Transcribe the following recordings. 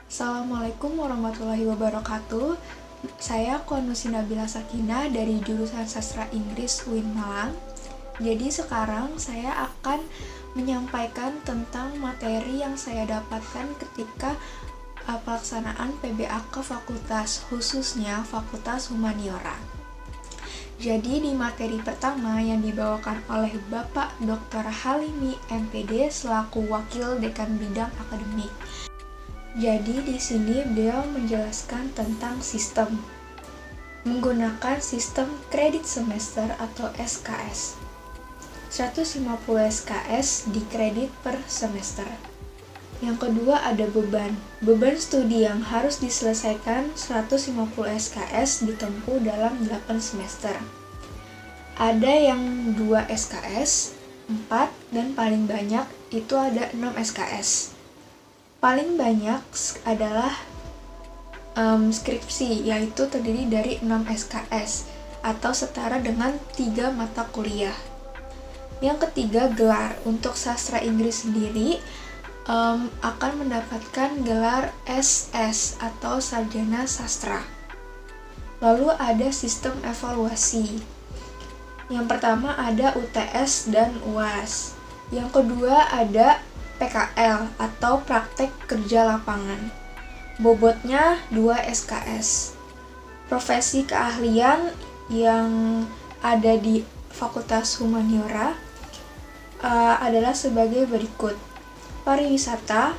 Assalamualaikum warahmatullahi wabarakatuh. Saya Konusi Nabila Sakinah dari jurusan Sastra Inggris UIN Malang. Jadi sekarang saya akan menyampaikan tentang materi yang saya dapatkan ketika pelaksanaan PBAK fakultas, khususnya Fakultas Humaniora. Jadi di materi pertama yang dibawakan oleh Bapak Dr. Halimi MPD selaku Wakil Dekan Bidang Akademik. Jadi di sini beliau menjelaskan tentang sistem menggunakan sistem kredit semester atau SKS. 150 SKS di kredit per semester. Yang kedua ada beban. Beban studi yang harus diselesaikan 150 SKS ditempuh dalam 8 semester. Ada yang 2 SKS, 4, dan paling banyak itu ada 6 SKS. Paling banyak adalah skripsi, yaitu terdiri dari 6 SKS atau setara dengan 3 mata kuliah. Yang ketiga, gelar. Untuk sastra Inggris sendiri akan mendapatkan gelar SS atau Sarjana Sastra. Lalu ada sistem evaluasi. Yang pertama ada UTS dan UAS. Yang kedua ada PKL atau praktek kerja lapangan. Bobotnya 2 SKS. Profesi keahlian yang ada di Fakultas Humaniora adalah sebagai berikut: pariwisata,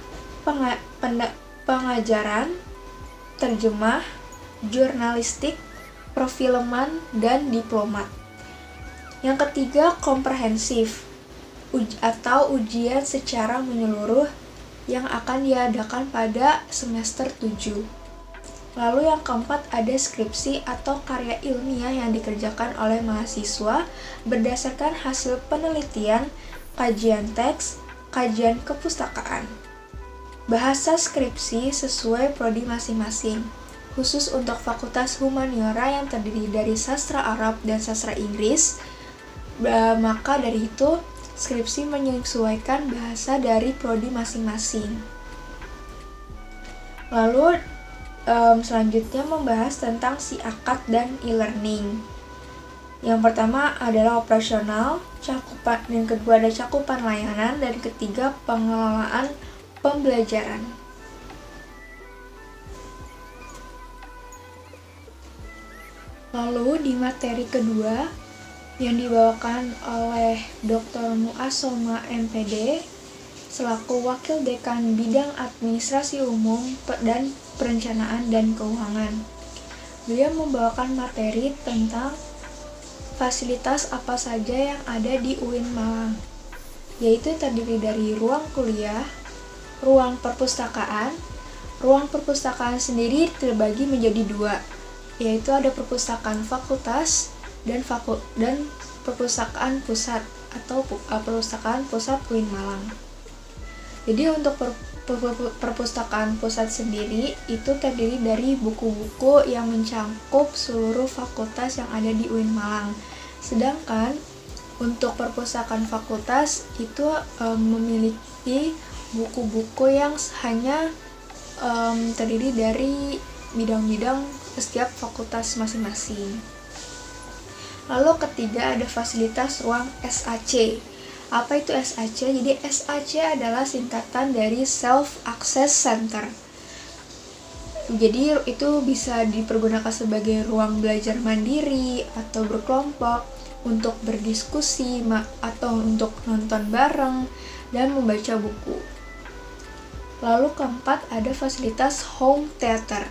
pengajaran, terjemah, jurnalistik, perfilman, dan diplomat. Yang ketiga, komprehensif atau ujian secara menyeluruh yang akan diadakan pada semester 7. Lalu yang keempat ada skripsi atau karya ilmiah yang dikerjakan oleh mahasiswa berdasarkan hasil penelitian, kajian teks, kajian kepustakaan. Bahasa skripsi sesuai prodi masing-masing. Khusus untuk Fakultas Humaniora yang terdiri dari sastra Arab dan sastra Inggris, maka dari itu skripsi menyesuaikan bahasa dari prodi masing-masing. Lalu selanjutnya membahas tentang si akad dan e-learning. Yang pertama adalah operasional, cakupan, yang kedua ada cakupan layanan, dan ketiga pengelolaan pembelajaran. Lalu di materi kedua yang dibawakan oleh Dr. Muasoma MPD selaku Wakil Dekan Bidang Administrasi Umum dan Perencanaan dan Keuangan. Beliau membawakan materi tentang fasilitas apa saja yang ada di UIN Malang, yaitu terdiri dari ruang kuliah, ruang perpustakaan. Ruang perpustakaan sendiri terbagi menjadi 2, yaitu ada perpustakaan fakultas dan perpustakaan pusat atau perpustakaan pusat UIN Malang. Jadi untuk perpustakaan pusat sendiri itu terdiri dari buku-buku yang mencakup seluruh fakultas yang ada di UIN Malang. Sedangkan untuk perpustakaan fakultas itu memiliki buku-buku yang hanya terdiri dari bidang-bidang setiap fakultas masing-masing. Lalu ketiga ada fasilitas ruang SAC. Apa itu SAC? Jadi SAC adalah singkatan dari Self Access Center. Jadi itu bisa dipergunakan sebagai ruang belajar mandiri atau berkelompok, untuk berdiskusi atau untuk nonton bareng dan membaca buku. Lalu keempat ada fasilitas home theater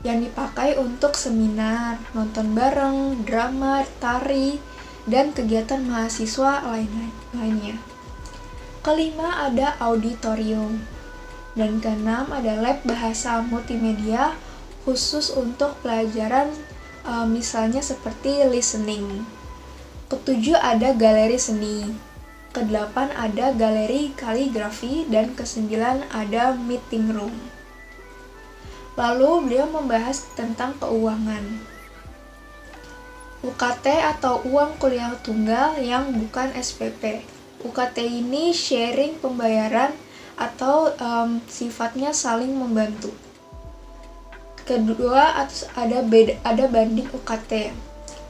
yang dipakai untuk seminar, nonton bareng, drama, tari, dan kegiatan mahasiswa lainnya. Kelima ada auditorium. Dan keenam ada lab bahasa multimedia khusus untuk pelajaran misalnya seperti listening. Ketujuh ada galeri seni. Kedelapan ada galeri kaligrafi, dan kesembilan ada meeting room. Lalu beliau membahas tentang keuangan. UKT atau uang kuliah tunggal yang bukan SPP. UKT ini sharing pembayaran atau sifatnya saling membantu. Kedua, ada banding UKT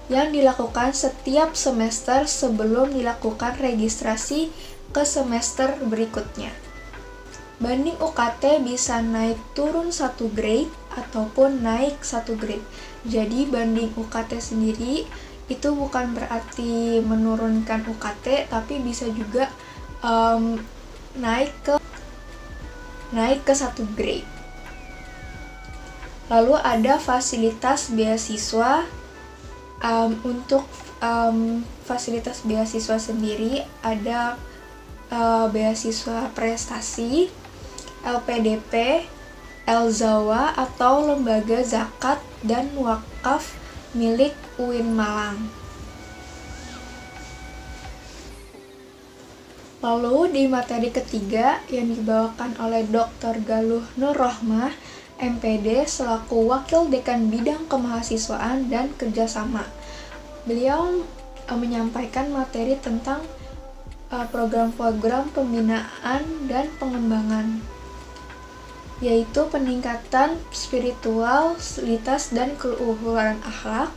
yang dilakukan setiap semester sebelum dilakukan registrasi ke semester berikutnya. Banding UKT bisa naik turun 1 grade ataupun naik 1 grade. Jadi banding UKT sendiri itu bukan berarti menurunkan UKT, tapi bisa juga naik ke 1 grade. Lalu ada fasilitas beasiswa. Untuk fasilitas beasiswa sendiri ada beasiswa prestasi, LPDP, Elzawa atau lembaga zakat dan wakaf milik UIN Malang. Lalu di materi ketiga yang dibawakan oleh Dr. Galuh Nur Rohmah, MPD selaku Wakil Dekan Bidang Kemahasiswaan dan Kerjasama. Beliau menyampaikan materi tentang program-program pembinaan dan pengembangan, yaitu peningkatan spiritualitas dan keluhuran akhlak,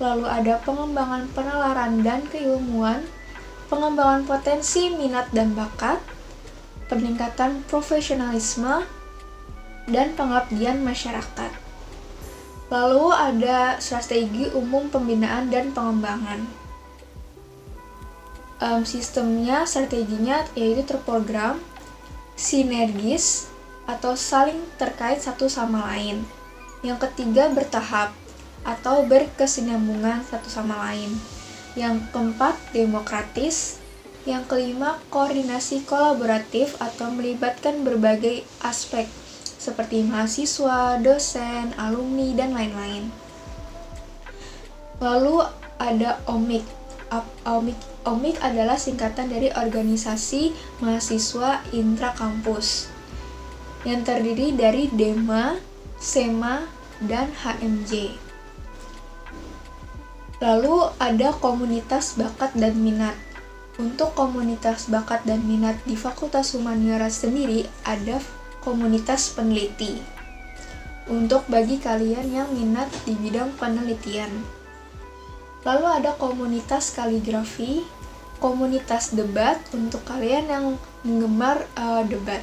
lalu ada pengembangan penalaran dan keilmuan, pengembangan potensi minat dan bakat, peningkatan profesionalisme, dan pengabdian masyarakat. Lalu ada strategi umum pembinaan dan pengembangan. Strateginya yaitu terprogram, sinergis atau saling terkait satu sama lain. Yang ketiga bertahap atau berkesinambungan satu sama lain. Yang keempat demokratis. Yang kelima koordinasi kolaboratif atau melibatkan berbagai aspek seperti mahasiswa, dosen, alumni, dan lain-lain. Lalu ada OMIK. OMIK adalah singkatan dari Organisasi Mahasiswa Intrakampus yang terdiri dari DEMA, SEMA, dan HMJ. Lalu ada komunitas bakat dan minat. Untuk komunitas bakat dan minat di Fakultas Humaniora sendiri ada komunitas peneliti untuk bagi kalian yang minat di bidang penelitian. Lalu ada komunitas kaligrafi, komunitas debat untuk kalian yang menggemar debat.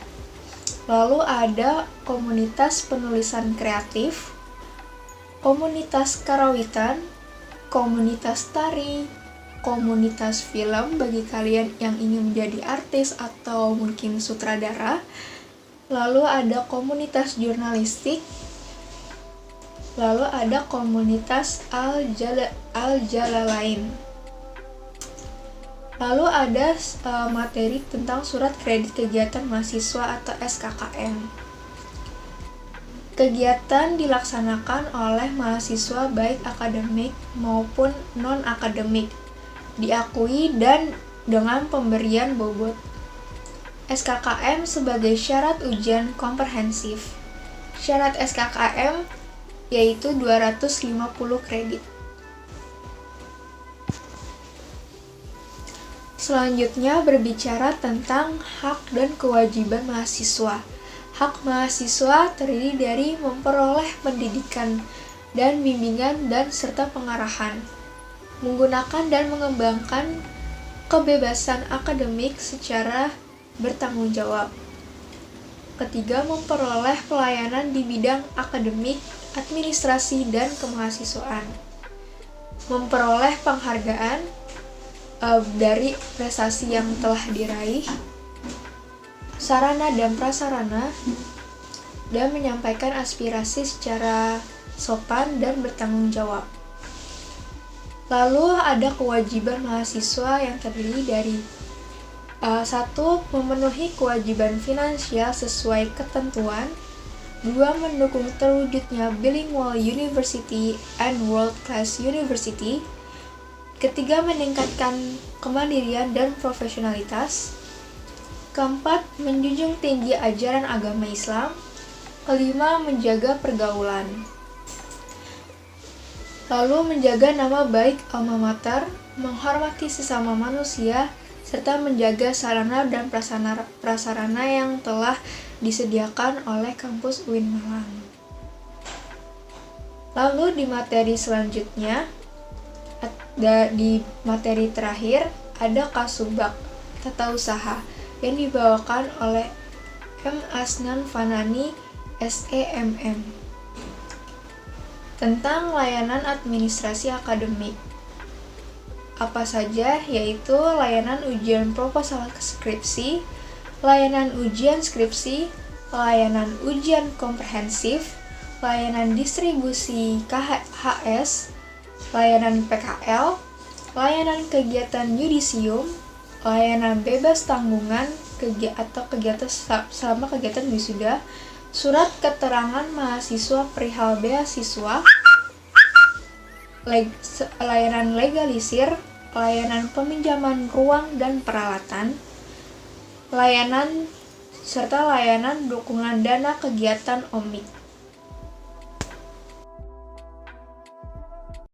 Lalu ada komunitas penulisan kreatif, komunitas karawitan, komunitas tari, komunitas film bagi kalian yang ingin menjadi artis atau mungkin sutradara. Lalu ada komunitas jurnalistik, lalu ada komunitas Al-Jalalain. Lalu ada materi tentang surat kredit kegiatan mahasiswa atau SKKM. Kegiatan dilaksanakan oleh mahasiswa baik akademik maupun non-akademik, diakui dan dengan pemberian bobot. SKKM sebagai syarat ujian komprehensif. Syarat SKKM yaitu 250 kredit. Selanjutnya berbicara tentang hak dan kewajiban mahasiswa. Hak mahasiswa terdiri dari memperoleh pendidikan dan bimbingan dan serta pengarahan, menggunakan dan mengembangkan kebebasan akademik secara bertanggung jawab. Ketiga, memperoleh pelayanan di bidang akademik, administrasi, dan kemahasiswaan. Memperoleh penghargaan dari prestasi yang telah diraih, sarana dan prasarana, dan menyampaikan aspirasi secara sopan dan bertanggung jawab. Lalu ada kewajiban mahasiswa yang terdiri dari 1. Memenuhi kewajiban finansial sesuai ketentuan. 2. Mendukung terwujudnya bilingual university and world class university. Ketiga, meningkatkan kemandirian dan profesionalitas. Keempat, menjunjung tinggi ajaran agama Islam. Kelima, menjaga pergaulan. Lalu menjaga nama baik alma mater, menghormati sesama manusia, serta menjaga sarana dan prasarana yang telah disediakan oleh kampus UIN Malang. Lalu di materi selanjutnya, di materi terakhir ada Kasubag Tata Usaha yang dibawakan oleh M. Asnan Fanani, SEMM, tentang layanan administrasi akademik. Apa saja? Yaitu layanan ujian proposal skripsi, layanan ujian skripsi, layanan ujian komprehensif, layanan distribusi KHS, layanan PKL, layanan kegiatan yudisium, layanan bebas tanggungan atau kegiatan selama kegiatan wisuda, surat keterangan mahasiswa perihal beasiswa, layanan legalisir, layanan peminjaman ruang dan peralatan, layanan dukungan dana kegiatan OMIK.